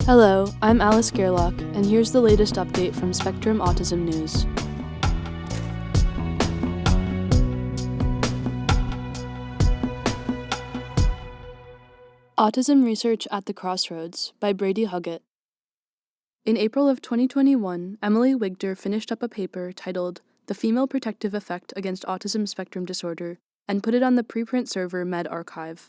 Hello, I'm Alice Gerlach, and here's the latest update from Spectrum Autism News. Autism Research at the Crossroads by Brady Huggett. In April of 2021, Emily Wigder finished up a paper titled The Female Protective Effect Against Autism Spectrum Disorder and put it on the preprint server medRxiv.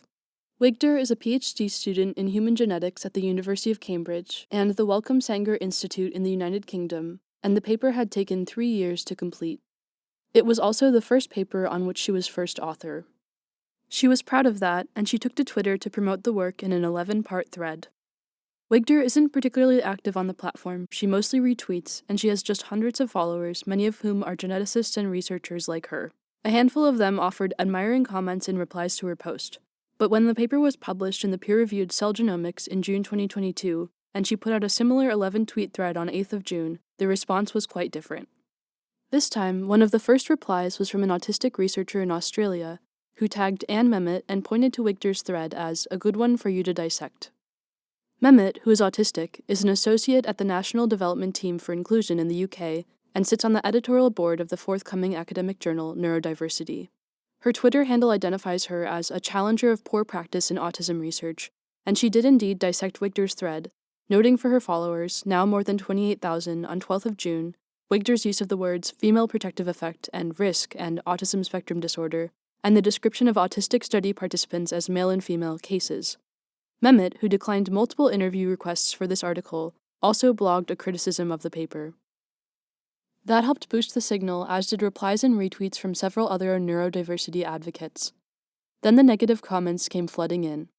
Wigder is a PhD student in human genetics at the University of Cambridge and the Wellcome Sanger Institute in the United Kingdom, and the paper had taken 3 years to complete. It was also the first paper on which she was first author. She was proud of that, and she took to Twitter to promote the work in an 11-part thread. Wigder isn't particularly active on the platform. She mostly retweets, and she has just hundreds of followers, many of whom are geneticists and researchers like her. A handful of them offered admiring comments in replies to her post. But when the paper was published in the peer-reviewed Cell Genomics in June 2022, and she put out a similar 11-tweet thread on 8th of June, the response was quite different. This time, one of the first replies was from an autistic researcher in Australia, who tagged Anne Mehmet and pointed to Wigder's thread as a good one for you to dissect. Mehmet, who is autistic, is an associate at the National Development Team for Inclusion in the UK and sits on the editorial board of the forthcoming academic journal Neurodiversity. Her Twitter handle identifies her as a challenger of poor practice in autism research, and she did indeed dissect Wigder's thread, noting for her followers, now more than 28,000 on 12th of June, Wigder's use of the words female protective effect and risk and autism spectrum disorder, and the description of autistic study participants as male and female cases. Mehmet, who declined multiple interview requests for this article, also blogged a criticism of the paper. That helped boost the signal, as did replies and retweets from several other neurodiversity advocates. Then the negative comments came flooding in.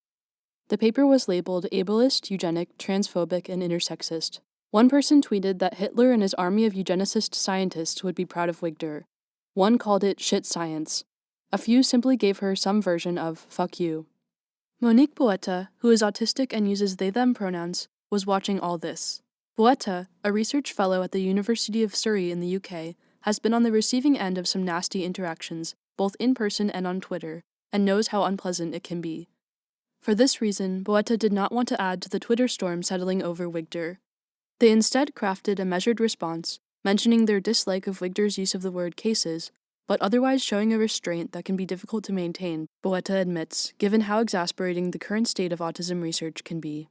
The paper was labeled ableist, eugenic, transphobic, and intersexist. One person tweeted that Hitler and his army of eugenicist scientists would be proud of Wigder. One called it shit science. A few simply gave her some version of fuck you. Monique Boetta, who is autistic and uses they-them pronouns, was watching all this. Boetta, a research fellow at the University of Surrey in the UK, has been on the receiving end of some nasty interactions, both in person and on Twitter, and knows how unpleasant it can be. For this reason, Boetta did not want to add to the Twitter storm settling over Wigder. They instead crafted a measured response, mentioning their dislike of Wigder's use of the word cases, but otherwise showing a restraint that can be difficult to maintain, Boetta admits, given how exasperating the current state of autism research can be.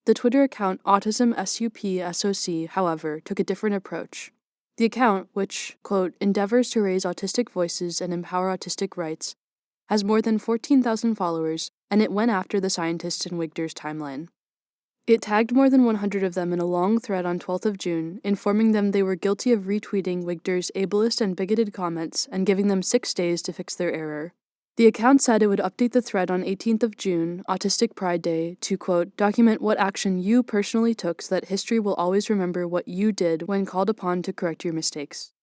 The Twitter account Autism SUP-SOC, however, took a different approach. The account, which, quote, endeavors to raise autistic voices and empower autistic rights, has more than 14,000 followers, and it went after the scientists in Wigder's timeline. It tagged more than 100 of them in a long thread on 12th of June, informing them they were guilty of retweeting Wigder's ableist and bigoted comments and giving them 6 days to fix their error. The account said it would update the thread on 18th of June, Autistic Pride Day, to, quote, document what action you personally took so that history will always remember what you did when called upon to correct your mistakes.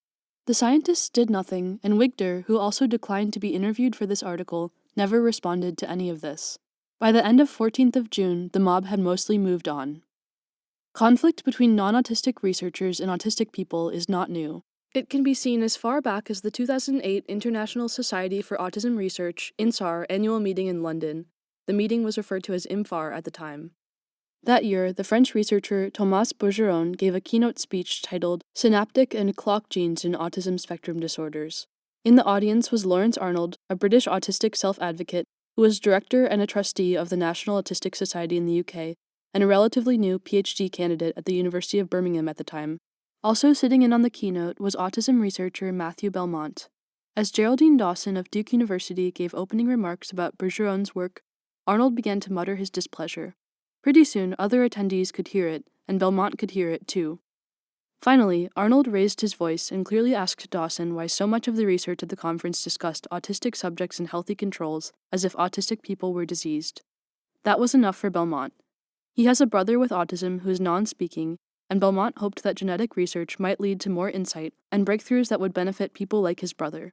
The scientists did nothing, and Wigder, who also declined to be interviewed for this article, never responded to any of this. By the end of 14th of June, the mob had mostly moved on. Conflict between non-autistic researchers and autistic people is not new. It can be seen as far back as the 2008 International Society for Autism Research, INSAR, annual meeting in London. The meeting was referred to as IMFAR at the time. That year, the French researcher Thomas Bourgeron gave a keynote speech titled Synaptic and Clock Genes in Autism Spectrum Disorders. In the audience was Lawrence Arnold, a British autistic self-advocate, who was director and a trustee of the National Autistic Society in the UK, and a relatively new PhD candidate at the University of Birmingham at the time. Also sitting in on the keynote was autism researcher Matthew Belmont. As Geraldine Dawson of Duke University gave opening remarks about Bourgeron's work, Arnold began to mutter his displeasure. Pretty soon, other attendees could hear it, and Belmont could hear it too. Finally, Arnold raised his voice and clearly asked Dawson why so much of the research at the conference discussed autistic subjects and healthy controls, as if autistic people were diseased. That was enough for Belmont. He has a brother with autism who is non-speaking, and Belmont hoped that genetic research might lead to more insight and breakthroughs that would benefit people like his brother.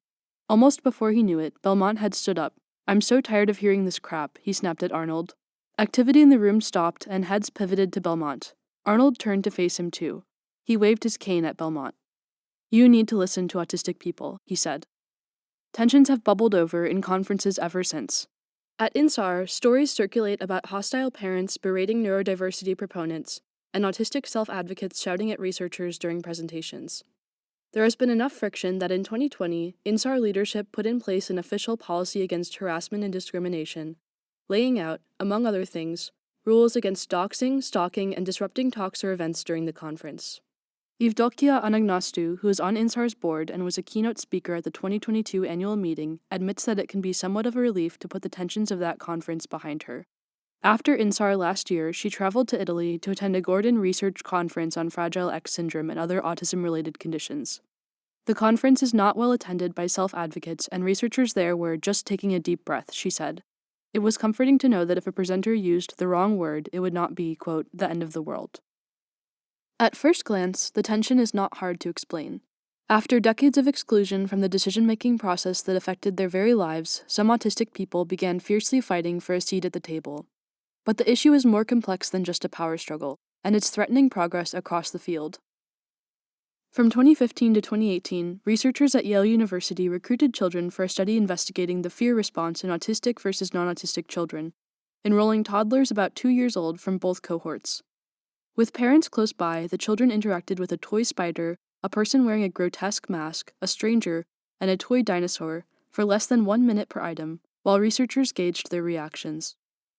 Almost before he knew it, Belmont had stood up. "I'm so tired of hearing this crap," he snapped at Arnold. Activity in the room stopped, and heads pivoted to Belmont. Arnold turned to face him too. He waved his cane at Belmont. "You need to listen to autistic people," he said. Tensions have bubbled over in conferences ever since. At INSAR, stories circulate about hostile parents berating neurodiversity proponents, and autistic self-advocates shouting at researchers during presentations. There has been enough friction that in 2020, INSAR leadership put in place an official policy against harassment and discrimination, laying out, among other things, rules against doxing, stalking, and disrupting talks or events during the conference. Evdokia Anagnostou, who is on INSAR's board and was a keynote speaker at the 2022 annual meeting, admits that it can be somewhat of a relief to put the tensions of that conference behind her. After INSAR last year, she traveled to Italy to attend a Gordon Research Conference on Fragile X syndrome and other autism-related conditions. The conference is not well attended by self-advocates, and researchers there were just taking a deep breath, she said. It was comforting to know that if a presenter used the wrong word, it would not be, quote, the end of the world. At first glance, the tension is not hard to explain. After decades of exclusion from the decision-making process that affected their very lives, some autistic people began fiercely fighting for a seat at the table. But the issue is more complex than just a power struggle, and it's threatening progress across the field. From 2015 to 2018, researchers at Yale University recruited children for a study investigating the fear response in autistic versus non-autistic children, enrolling toddlers about 2 years old from both cohorts. With parents close by, the children interacted with a toy spider, a person wearing a grotesque mask, a stranger, and a toy dinosaur for less than 1 minute per item, while researchers gauged their reactions.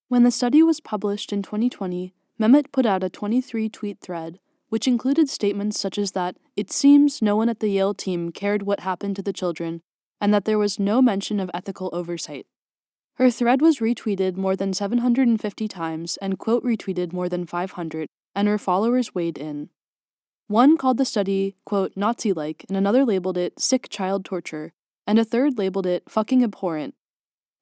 When the study was published in 2020, Mehmet put out a 23-tweet thread, which included statements such as that it seems no one at the Yale team cared what happened to the children, and that there was no mention of ethical oversight. Her thread was retweeted more than 750 times and quote retweeted more than 500, and her followers weighed in. One called the study, quote, Nazi-like, and another labeled it sick child torture, and a third labeled it fucking abhorrent.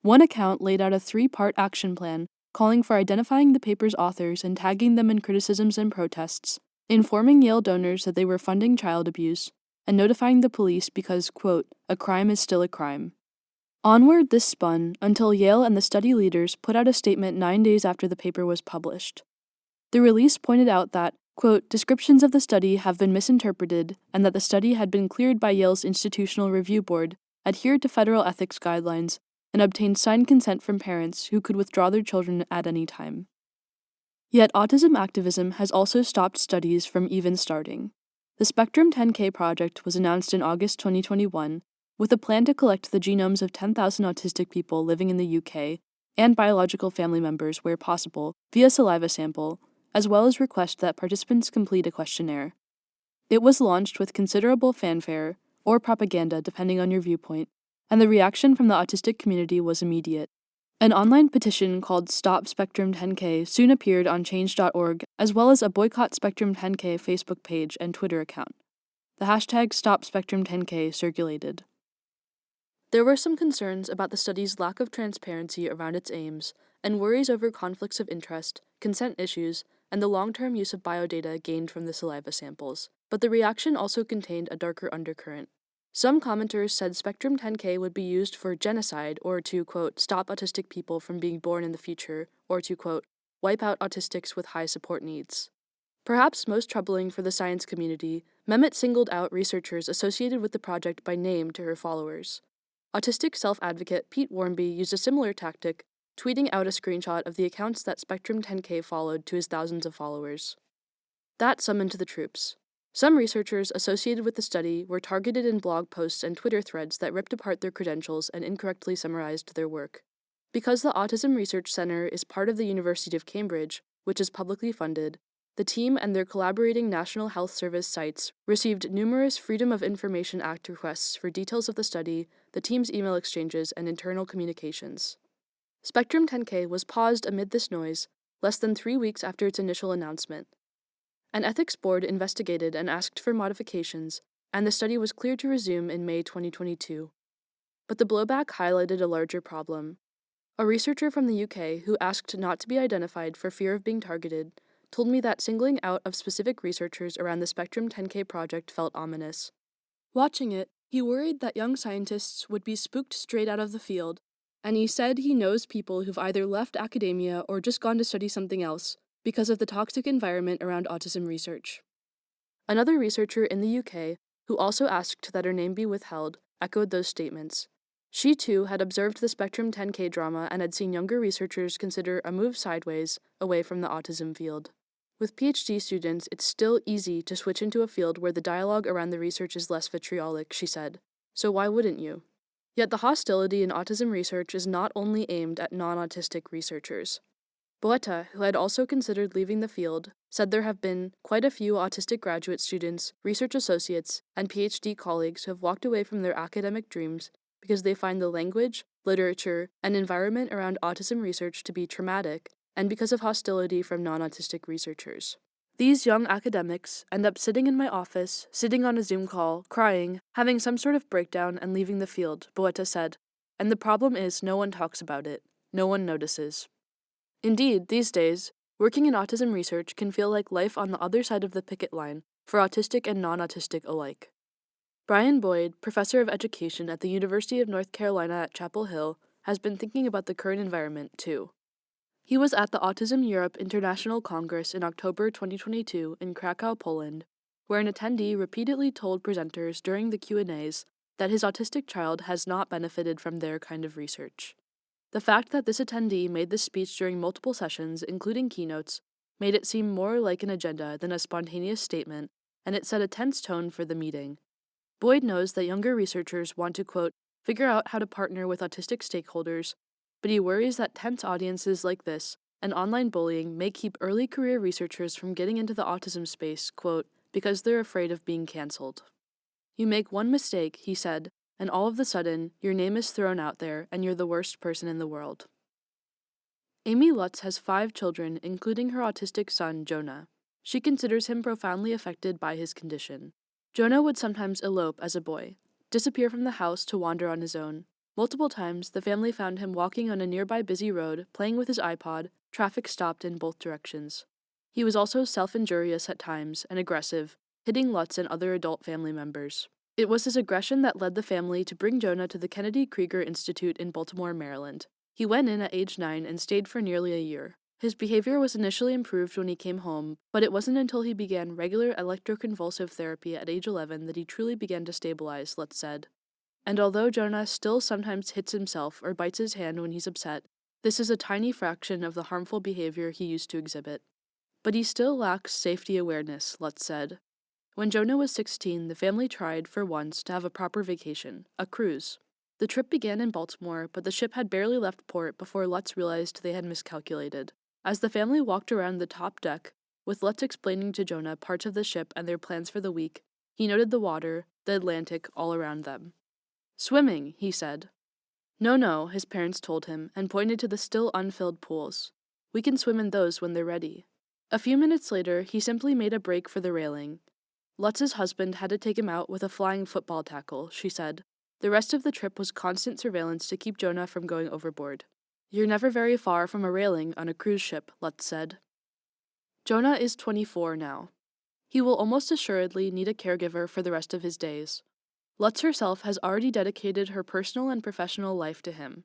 One account laid out a 3-part action plan calling for identifying the paper's authors and tagging them in criticisms and protests, informing Yale donors that they were funding child abuse, and notifying the police because, quote, a crime is still a crime. Onward this spun until Yale and the study leaders put out a statement 9 days after the paper was published. The release pointed out that, quote, descriptions of the study have been misinterpreted and that the study had been cleared by Yale's Institutional Review Board, adhered to federal ethics guidelines, and obtained signed consent from parents who could withdraw their children at any time. Yet autism activism has also stopped studies from even starting. The Spectrum 10K project was announced in August 2021, with a plan to collect the genomes of 10,000 autistic people living in the UK and biological family members where possible via saliva sample, as well as request that participants complete a questionnaire. It was launched with considerable fanfare, or propaganda depending on your viewpoint, and the reaction from the autistic community was immediate. An online petition called Stop Spectrum 10K soon appeared on change.org, as well as a Boycott Spectrum 10K Facebook page and Twitter account. The hashtag Stop Spectrum 10K circulated. There were some concerns about the study's lack of transparency around its aims, and worries over conflicts of interest, consent issues, and the long-term use of biodata gained from the saliva samples. But the reaction also contained a darker undercurrent. Some commenters said Spectrum 10K would be used for genocide or to, quote, stop autistic people from being born in the future, or to, quote, wipe out autistics with high support needs. Perhaps most troubling for the science community, Mehmet singled out researchers associated with the project by name to her followers. Autistic self-advocate Pete Warmby used a similar tactic, tweeting out a screenshot of the accounts that Spectrum 10K followed to his thousands of followers. That summoned the troops. Some researchers associated with the study were targeted in blog posts and Twitter threads that ripped apart their credentials and incorrectly summarized their work. Because the Autism Research Center is part of the University of Cambridge, which is publicly funded, the team and their collaborating National Health Service sites received numerous Freedom of Information Act requests for details of the study, the team's email exchanges, and internal communications. Spectrum 10K was paused amid this noise, less than 3 weeks after its initial announcement. An ethics board investigated and asked for modifications, and the study was cleared to resume in May 2022. But the blowback highlighted a larger problem. A researcher from the UK who asked not to be identified for fear of being targeted told me that singling out of specific researchers around the Spectrum 10K project felt ominous. Watching it, he worried that young scientists would be spooked straight out of the field, and he said he knows people who've either left academia or just gone to study something else because of the toxic environment around autism research. Another researcher in the UK, who also asked that her name be withheld, echoed those statements. She too had observed the Spectrum 10K drama and had seen younger researchers consider a move sideways away from the autism field. With PhD students, it's still easy to switch into a field where the dialogue around the research is less vitriolic, she said. So why wouldn't you? Yet the hostility in autism research is not only aimed at non-autistic researchers. Boeta, who had also considered leaving the field, said there have been quite a few autistic graduate students, research associates, and PhD colleagues who have walked away from their academic dreams because they find the language, literature, and environment around autism research to be traumatic, and because of hostility from non-autistic researchers. These young academics end up sitting in my office, sitting on a Zoom call, crying, having some sort of breakdown, and leaving the field, Boeta said. And the problem is no one talks about it. No one notices. Indeed, these days, working in autism research can feel like life on the other side of the picket line for autistic and non-autistic alike. Brian Boyd, professor of education at the University of North Carolina at Chapel Hill, has been thinking about the current environment, too. He was at the Autism Europe International Congress in October 2022 in Krakow, Poland, where an attendee repeatedly told presenters during the Q&As that his autistic child has not benefited from their kind of research. The fact that this attendee made this speech during multiple sessions, including keynotes, made it seem more like an agenda than a spontaneous statement, and it set a tense tone for the meeting. Boyd knows that younger researchers want to, quote, figure out how to partner with autistic stakeholders, but he worries that tense audiences like this and online bullying may keep early career researchers from getting into the autism space, quote, because they're afraid of being cancelled. You make one mistake, he said, and all of a sudden, your name is thrown out there and you're the worst person in the world. Amy Lutz has 5 children, including her autistic son, Jonah. She considers him profoundly affected by his condition. Jonah would sometimes elope as a boy, disappear from the house to wander on his own. Multiple times, the family found him walking on a nearby busy road, playing with his iPod, traffic stopped in both directions. He was also self-injurious at times and aggressive, hitting Lutz and other adult family members. It was his aggression that led the family to bring Jonah to the Kennedy Krieger Institute in Baltimore, Maryland. He went in at age 9 and stayed for nearly a year. His behavior was initially improved when he came home, but it wasn't until he began regular electroconvulsive therapy at age 11 that he truly began to stabilize, Lutz said. And although Jonah still sometimes hits himself or bites his hand when he's upset, this is a tiny fraction of the harmful behavior he used to exhibit. But he still lacks safety awareness, Lutz said. When Jonah was 16, the family tried, for once, to have a proper vacation, a cruise. The trip began in Baltimore, but the ship had barely left port before Lutz realized they had miscalculated. As the family walked around the top deck, with Lutz explaining to Jonah parts of the ship and their plans for the week, he noted the water, the Atlantic, all around them. "Swimming," he said. No, his parents told him, and pointed to the still unfilled pools. "We can swim in those when they're ready." A few minutes later, he simply made a break for the railing. Lutz's husband had to take him out with a flying football tackle, she said. The rest of the trip was constant surveillance to keep Jonah from going overboard. "You're never very far from a railing on a cruise ship," Lutz said. Jonah is 24 now. He will almost assuredly need a caregiver for the rest of his days. Lutz herself has already dedicated her personal and professional life to him.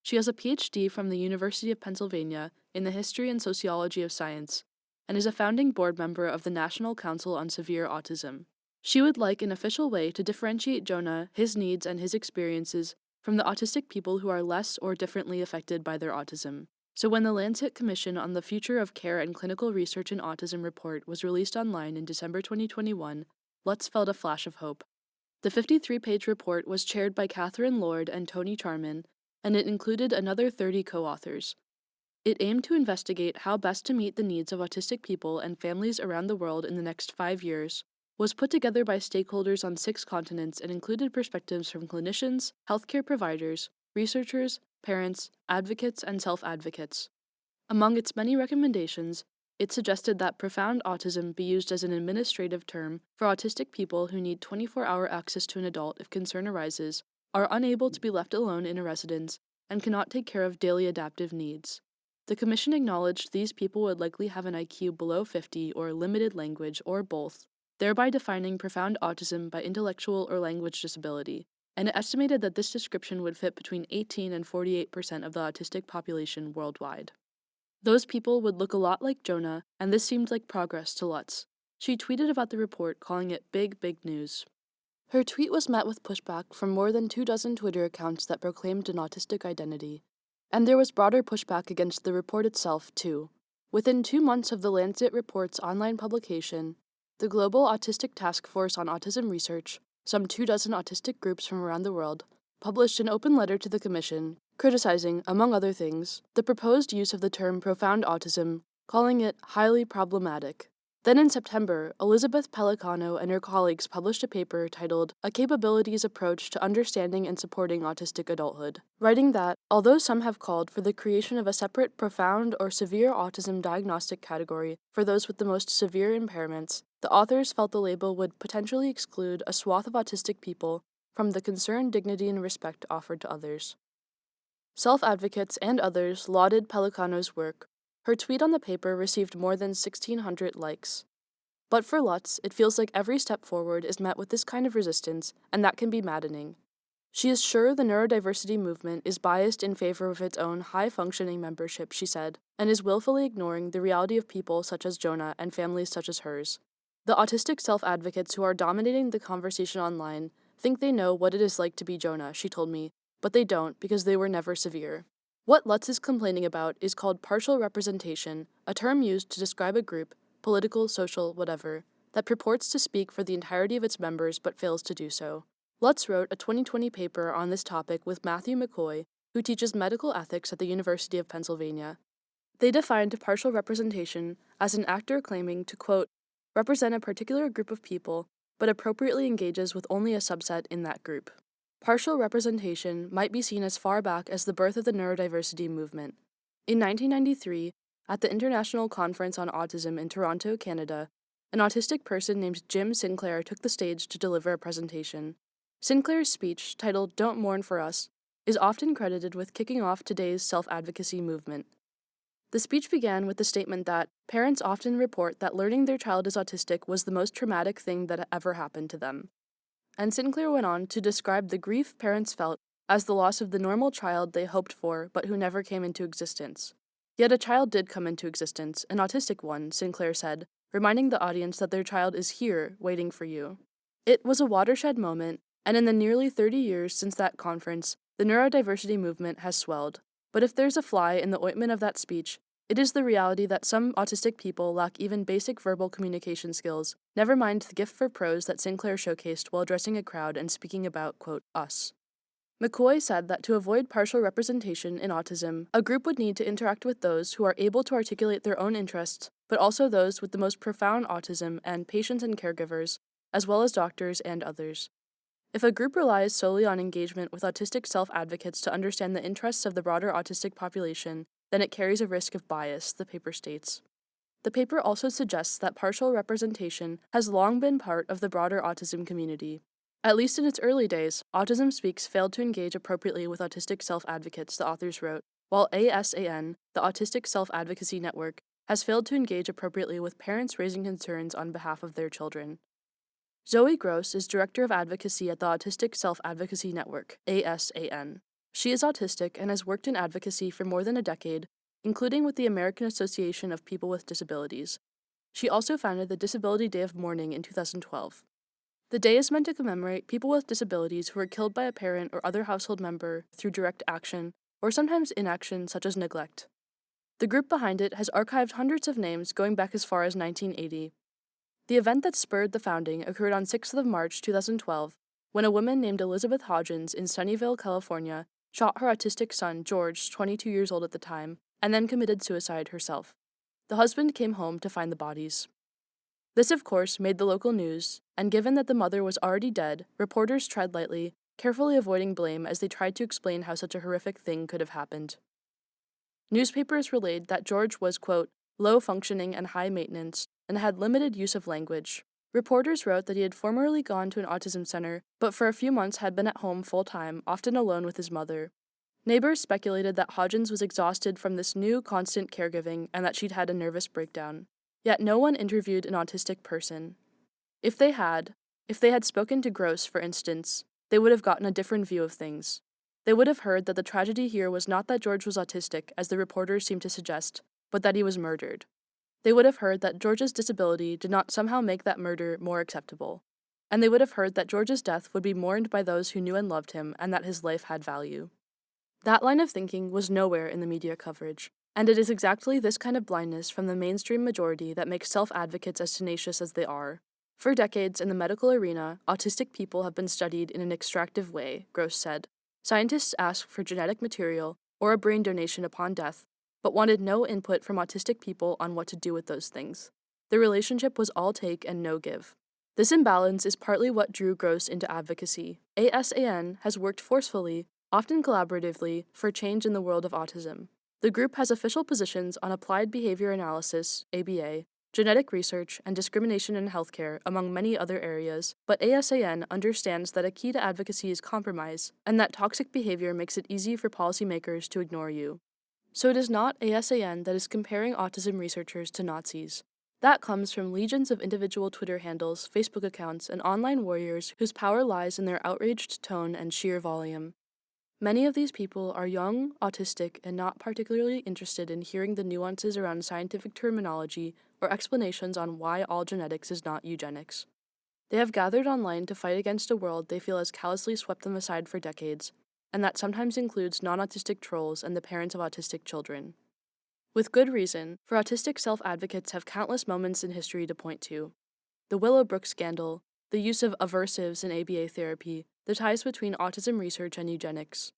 She has a PhD from the University of Pennsylvania in the history and sociology of science, and is a founding board member of the National Council on Severe Autism. She would like an official way to differentiate Jonah, his needs, and his experiences from the autistic people who are less or differently affected by their autism. So when the Lancet Commission on the Future of Care and Clinical Research in Autism report was released online in December 2021, Lutz felt a flash of hope. The 53-page report was chaired by Catherine Lord and Tony Charman, and it included another 30 co-authors. It aimed to investigate how best to meet the needs of autistic people and families around the world in the next 5 years, was put together by stakeholders on 6 continents, and included perspectives from clinicians, healthcare providers, researchers, parents, advocates, and self-advocates. Among its many recommendations, it suggested that profound autism be used as an administrative term for autistic people who need 24-hour access to an adult if concern arises, are unable to be left alone in a residence, and cannot take care of daily adaptive needs. The Commission acknowledged these people would likely have an IQ below 50 or limited language or both, thereby defining profound autism by intellectual or language disability, and it estimated that this description would fit between 18 and 48% of the autistic population worldwide. Those people would look a lot like Jonah, and this seemed like progress to Lutz. She tweeted about the report, calling it big news. Her tweet was met with pushback from more than 24 Twitter accounts that proclaimed an autistic identity. And there was broader pushback against the report itself, too. Within 2 months of the Lancet report's online publication, the Global Autistic Task Force on Autism Research, some 24 autistic groups from around the world, published an open letter to the Commission, criticizing, among other things, the proposed use of the term profound autism, calling it highly problematic. Then in September, Elizabeth Pellicano and her colleagues published a paper titled A Capabilities Approach to Understanding and Supporting Autistic Adulthood, writing that, although some have called for the creation of a separate profound or severe autism diagnostic category for those with the most severe impairments, the authors felt the label would potentially exclude a swath of autistic people from the concern, dignity, and respect offered to others. Self-advocates and others lauded Pellicano's work. Her tweet on the paper received more than 1,600 likes. But for Lutz, it feels like every step forward is met with this kind of resistance, and that can be maddening. She is sure the neurodiversity movement is biased in favor of its own high-functioning membership, she said, and is willfully ignoring the reality of people such as Jonah and families such as hers. The autistic self-advocates who are dominating the conversation online think they know what it is like to be Jonah, she told me, but they don't because they were never severe. What Lutz is complaining about is called partial representation, a term used to describe a group, political, social, whatever, that purports to speak for the entirety of its members but fails to do so. Lutz wrote a 2020 paper on this topic with Matthew McCoy, who teaches medical ethics at the University of Pennsylvania. They defined partial representation as an actor claiming to, quote, represent a particular group of people, but appropriately engages with only a subset in that group. Partial representation might be seen as far back as the birth of the neurodiversity movement. In 1993, at the International Conference on Autism in Toronto, Canada, an autistic person named Jim Sinclair took the stage to deliver a presentation. Sinclair's speech, titled Don't Mourn for Us, is often credited with kicking off today's self-advocacy movement. The speech began with the statement that parents often report that learning their child is autistic was the most traumatic thing that ever happened to them. And Sinclair went on to describe the grief parents felt as the loss of the normal child they hoped for but who never came into existence. Yet a child did come into existence, an autistic one, Sinclair said, reminding the audience that their child is here, waiting for you. It was a watershed moment, and in the nearly 30 years since that conference, the neurodiversity movement has swelled. But if there's a fly in the ointment of that speech, it is the reality that some autistic people lack even basic verbal communication skills, never mind the gift for prose that Sinclair showcased while addressing a crowd and speaking about, quote, us. McCoy said that to avoid partial representation in autism, a group would need to interact with those who are able to articulate their own interests, but also those with the most profound autism and patients and caregivers, as well as doctors and others. If a group relies solely on engagement with autistic self-advocates to understand the interests of the broader autistic population, then it carries a risk of bias, the paper states. The paper also suggests that partial representation has long been part of the broader autism community. At least in its early days, Autism Speaks failed to engage appropriately with autistic self-advocates, the authors wrote, while ASAN, the Autistic Self-Advocacy Network, has failed to engage appropriately with parents raising concerns on behalf of their children. Zoe Gross is Director of Advocacy at the Autistic Self-Advocacy Network, ASAN. She is autistic and has worked in advocacy for more than a decade, including with the American Association of People with Disabilities. She also founded the Disability Day of Mourning in 2012. The day is meant to commemorate people with disabilities who are killed by a parent or other household member through direct action, or sometimes inaction such as neglect. The group behind it has archived hundreds of names going back as far as 1980. The event that spurred the founding occurred on 6th of March 2012, when a woman named Elizabeth Hodgins in Sunnyvale, California, shot her autistic son, George, 22 years old at the time, and then committed suicide herself. The husband came home to find the bodies. This, of course, made the local news, and given that the mother was already dead, reporters tread lightly, carefully avoiding blame as they tried to explain how such a horrific thing could have happened. Newspapers relayed that George was, quote, low-functioning and high-maintenance, and had limited use of language. Reporters wrote that he had formerly gone to an autism center, but for a few months had been at home full-time, often alone with his mother. Neighbors speculated that Hodgins was exhausted from this new, constant caregiving and that she'd had a nervous breakdown. Yet no one interviewed an autistic person. If they had spoken to Gross, for instance, they would have gotten a different view of things. They would have heard that the tragedy here was not that George was autistic, as the reporters seemed to suggest, but that he was murdered. They would have heard that George's disability did not somehow make that murder more acceptable. And they would have heard that George's death would be mourned by those who knew and loved him and that his life had value. That line of thinking was nowhere in the media coverage. And it is exactly this kind of blindness from the mainstream majority that makes self-advocates as tenacious as they are. For decades in the medical arena, autistic people have been studied in an extractive way, Gross said. Scientists asked for genetic material or a brain donation upon death, but wanted no input from autistic people on what to do with those things. The relationship was all take and no give. This imbalance is partly what drew Gross into advocacy. ASAN has worked forcefully, often collaboratively, for change in the world of autism. The group has official positions on applied behavior analysis, ABA, genetic research, and discrimination in healthcare, among many other areas, but ASAN understands that a key to advocacy is compromise, and that toxic behavior makes it easy for policymakers to ignore you. So it is not ASAN that is comparing autism researchers to Nazis. That comes from legions of individual Twitter handles, Facebook accounts, and online warriors whose power lies in their outraged tone and sheer volume. Many of these people are young, autistic, and not particularly interested in hearing the nuances around scientific terminology or explanations on why all genetics is not eugenics. They have gathered online to fight against a world they feel has callously swept them aside for decades, and that sometimes includes non-autistic trolls and the parents of autistic children. With good reason, for autistic self-advocates have countless moments in history to point to. The Willowbrook scandal, the use of aversives in ABA therapy, the ties between autism research and eugenics.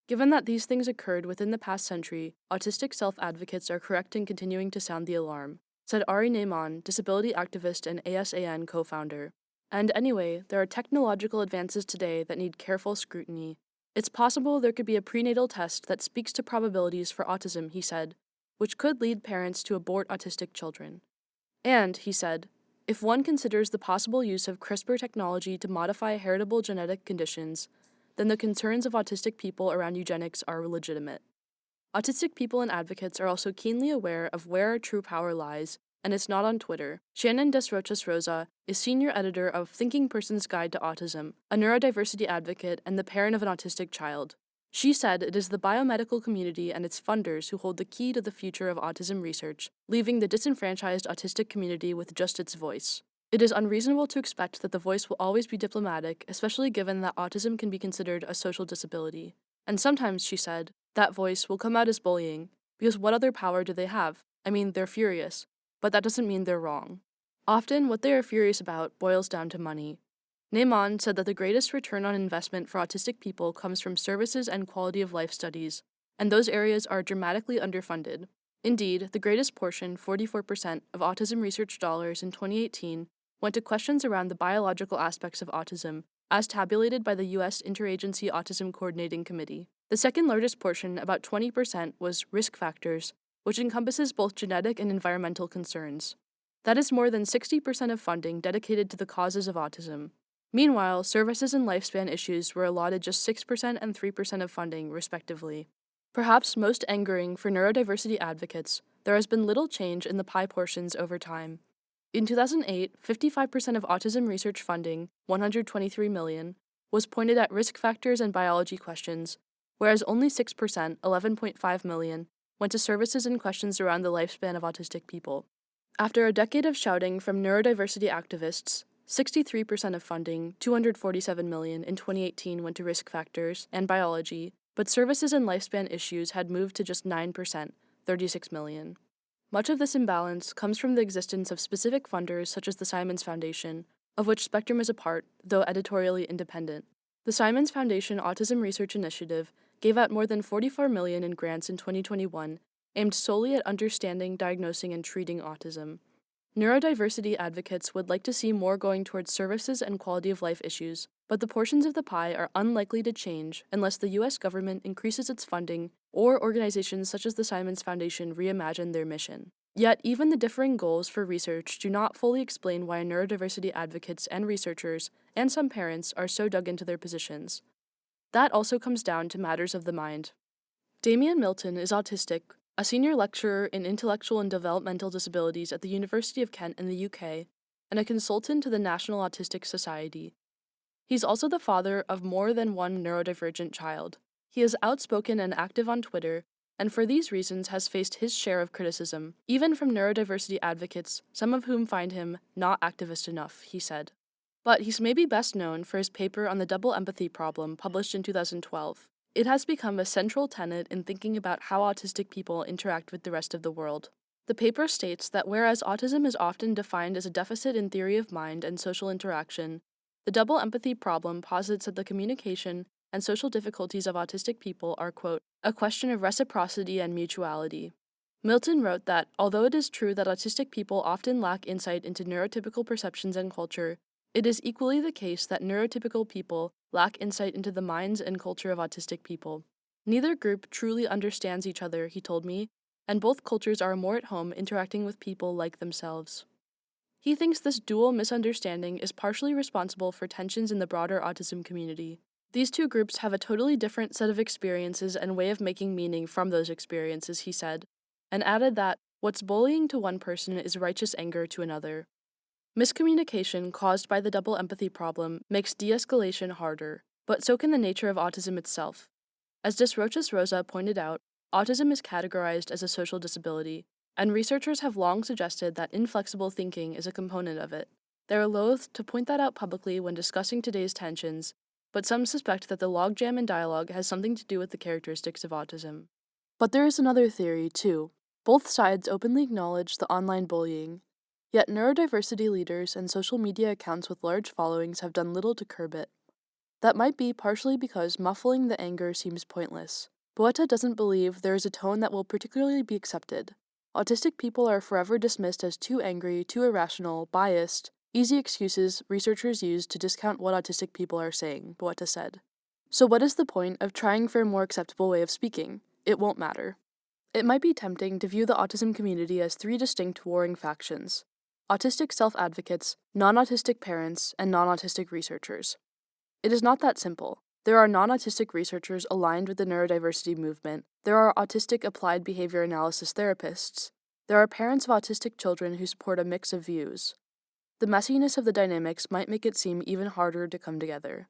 Given that these things occurred within the past century, autistic self-advocates are correct in continuing to sound the alarm, said Ari Neyman, disability activist and ASAN co-founder. And anyway, there are technological advances today that need careful scrutiny. It's possible there could be a prenatal test that speaks to probabilities for autism, he said, which could lead parents to abort autistic children. And, he said, if one considers the possible use of CRISPR technology to modify heritable genetic conditions, then the concerns of autistic people around eugenics are legitimate. Autistic people and advocates are also keenly aware of where our true power lies, and it's not on Twitter. Shannon Desrochas Rosa is senior editor of Thinking Person's Guide to Autism, a neurodiversity advocate and the parent of an autistic child. She said it is the biomedical community and its funders who hold the key to the future of autism research, leaving the disenfranchised autistic community with just its voice. It is unreasonable to expect that the voice will always be diplomatic, especially given that autism can be considered a social disability. And sometimes, she said, that voice will come out as bullying, because what other power do they have? I mean, they're furious, but that doesn't mean they're wrong. Often, what they are furious about boils down to money. Neyman said that the greatest return on investment for autistic people comes from services and quality of life studies, and those areas are dramatically underfunded. Indeed, the greatest portion, 44%, of autism research dollars in 2018 went to questions around the biological aspects of autism, as tabulated by the U.S. Interagency Autism Coordinating Committee. The second largest portion, about 20%, was risk factors, which encompasses both genetic and environmental concerns. That is more than 60% of funding dedicated to the causes of autism. Meanwhile, services and lifespan issues were allotted just 6% and 3% of funding, respectively. Perhaps most angering for neurodiversity advocates, there has been little change in the pie portions over time. In 2008, 55% of autism research funding, $123 million, was pointed at risk factors and biology questions, whereas only 6%, $11.5 million, went to services and questions around the lifespan of autistic people. After a decade of shouting from neurodiversity activists, 63% of funding, $247 million in 2018, went to risk factors and biology, but services and lifespan issues had moved to just 9%, $36 million. Much of this imbalance comes from the existence of specific funders such as the Simons Foundation, of which Spectrum is a part, though editorially independent. The Simons Foundation Autism Research Initiative gave out more than $44 million in grants in 2021, aimed solely at understanding, diagnosing, and treating autism. Neurodiversity advocates would like to see more going towards services and quality of life issues, but the portions of the pie are unlikely to change unless the U.S. government increases its funding or organizations such as the Simons Foundation reimagine their mission. Yet, even the differing goals for research do not fully explain why neurodiversity advocates and researchers, and some parents, are so dug into their positions. That also comes down to matters of the mind. Damian Milton is autistic, a senior lecturer in intellectual and developmental disabilities at the University of Kent in the UK, and a consultant to the National Autistic Society. He's also the father of more than one neurodivergent child. He is outspoken and active on Twitter, and for these reasons has faced his share of criticism, even from neurodiversity advocates, some of whom find him not activist enough, he said. But he's maybe best known for his paper on the double empathy problem published in 2012. It has become a central tenet in thinking about how autistic people interact with the rest of the world. The paper states that whereas autism is often defined as a deficit in theory of mind and social interaction, the double empathy problem posits that the communication and social difficulties of autistic people are, quote, a question of reciprocity and mutuality. Milton wrote that, although it is true that autistic people often lack insight into neurotypical perceptions and culture, it is equally the case that neurotypical people lack insight into the minds and culture of autistic people. Neither group truly understands each other, he told me, and both cultures are more at home interacting with people like themselves. He thinks this dual misunderstanding is partially responsible for tensions in the broader autism community. These two groups have a totally different set of experiences and way of making meaning from those experiences, he said, and added that what's bullying to one person is righteous anger to another. Miscommunication caused by the double empathy problem makes de-escalation harder, but so can the nature of autism itself. As Desroches Rosa pointed out, autism is categorized as a social disability, and researchers have long suggested that inflexible thinking is a component of it. They are loath to point that out publicly when discussing today's tensions, but some suspect that the logjam in dialogue has something to do with the characteristics of autism. But there is another theory, too. Both sides openly acknowledge the online bullying, yet neurodiversity leaders and social media accounts with large followings have done little to curb it. That might be partially because muffling the anger seems pointless. Boetta doesn't believe there is a tone that will particularly be accepted. Autistic people are forever dismissed as too angry, too irrational, biased, easy excuses researchers use to discount what autistic people are saying, Boetta said. So what is the point of trying for a more acceptable way of speaking? It won't matter. It might be tempting to view the autism community as three distinct warring factions: autistic self-advocates, non-autistic parents, and non-autistic researchers. It is not that simple. There are non-autistic researchers aligned with the neurodiversity movement. There are autistic applied behavior analysis therapists. There are parents of autistic children who support a mix of views. The messiness of the dynamics might make it seem even harder to come together.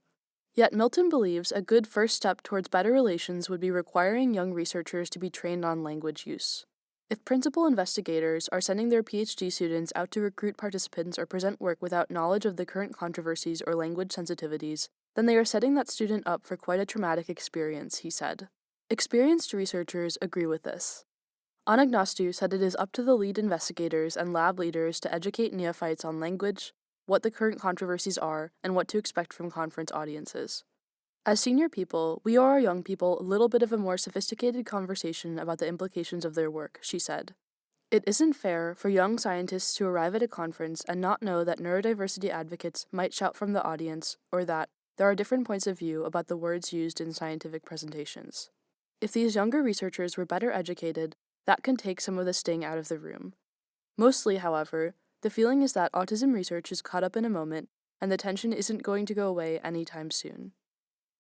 Yet Milton believes a good first step towards better relations would be requiring young researchers to be trained on language use. If principal investigators are sending their PhD students out to recruit participants or present work without knowledge of the current controversies or language sensitivities, then they are setting that student up for quite a traumatic experience, he said. Experienced researchers agree with this. Anagnostou said it is up to the lead investigators and lab leaders to educate neophytes on language, what the current controversies are, and what to expect from conference audiences. As senior people, we owe our young people a little bit of a more sophisticated conversation about the implications of their work, she said. It isn't fair for young scientists to arrive at a conference and not know that neurodiversity advocates might shout from the audience, or that there are different points of view about the words used in scientific presentations. If these younger researchers were better educated, that can take some of the sting out of the room. Mostly, however, the feeling is that autism research is caught up in a moment, and the tension isn't going to go away anytime soon.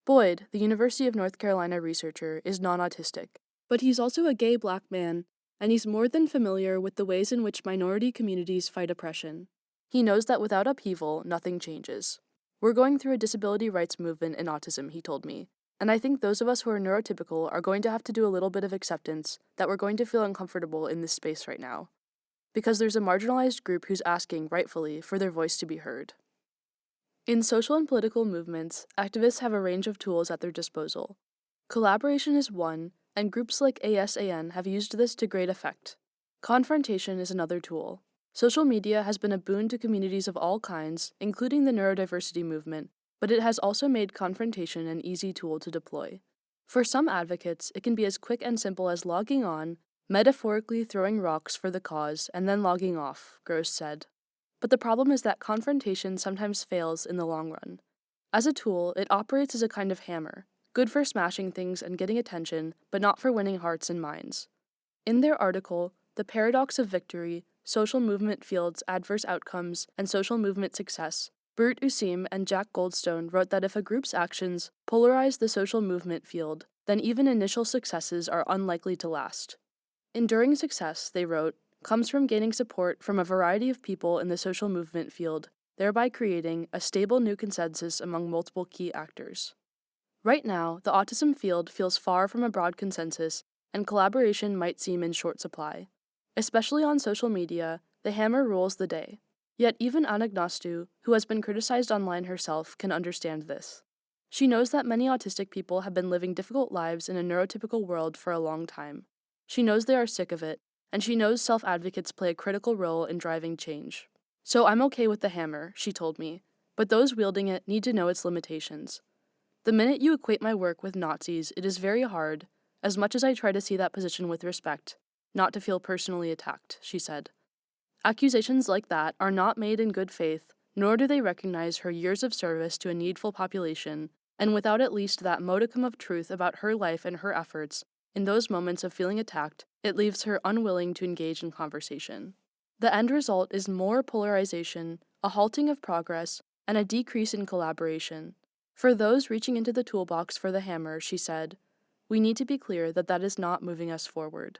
Boyd, the University of North Carolina researcher, is non-autistic, but he's also a gay black man, and he's more than familiar with the ways in which minority communities fight oppression. He knows that without upheaval, nothing changes. We're going through a disability rights movement in autism, he told me, and I think those of us who are neurotypical are going to have to do a little bit of acceptance that we're going to feel uncomfortable in this space right now, because there's a marginalized group who's asking, rightfully, for their voice to be heard. In social and political movements, activists have a range of tools at their disposal. Collaboration is one, and groups like ASAN have used this to great effect. Confrontation is another tool. Social media has been a boon to communities of all kinds, including the neurodiversity movement, but it has also made confrontation an easy tool to deploy. For some advocates, it can be as quick and simple as logging on, metaphorically throwing rocks for the cause, and then logging off, Gross said. But the problem is that confrontation sometimes fails in the long run. As a tool, it operates as a kind of hammer, good for smashing things and getting attention, but not for winning hearts and minds. In their article, The Paradox of Victory, Social Movement Fields, Adverse Outcomes, and Social Movement Success, Brute Usim and Jack Goldstone wrote that if a group's actions polarize the social movement field, then even initial successes are unlikely to last. Enduring success, they wrote, comes from gaining support from a variety of people in the social movement field, thereby creating a stable new consensus among multiple key actors. Right now, the autism field feels far from a broad consensus, and collaboration might seem in short supply. Especially on social media, the hammer rules the day. Yet even Anagnostou, who has been criticized online herself, can understand this. She knows that many autistic people have been living difficult lives in a neurotypical world for a long time. She knows they are sick of it, and she knows self-advocates play a critical role in driving change. So I'm okay with the hammer, she told me, but those wielding it need to know its limitations. The minute you equate my work with Nazis, it is very hard, as much as I try to see that position with respect, not to feel personally attacked, she said. Accusations like that are not made in good faith, nor do they recognize her years of service to a needful population, and without at least that modicum of truth about her life and her efforts, in those moments of feeling attacked, it leaves her unwilling to engage in conversation. The end result is more polarization, a halting of progress, and a decrease in collaboration. For those reaching into the toolbox for the hammer, she said, we need to be clear that that is not moving us forward.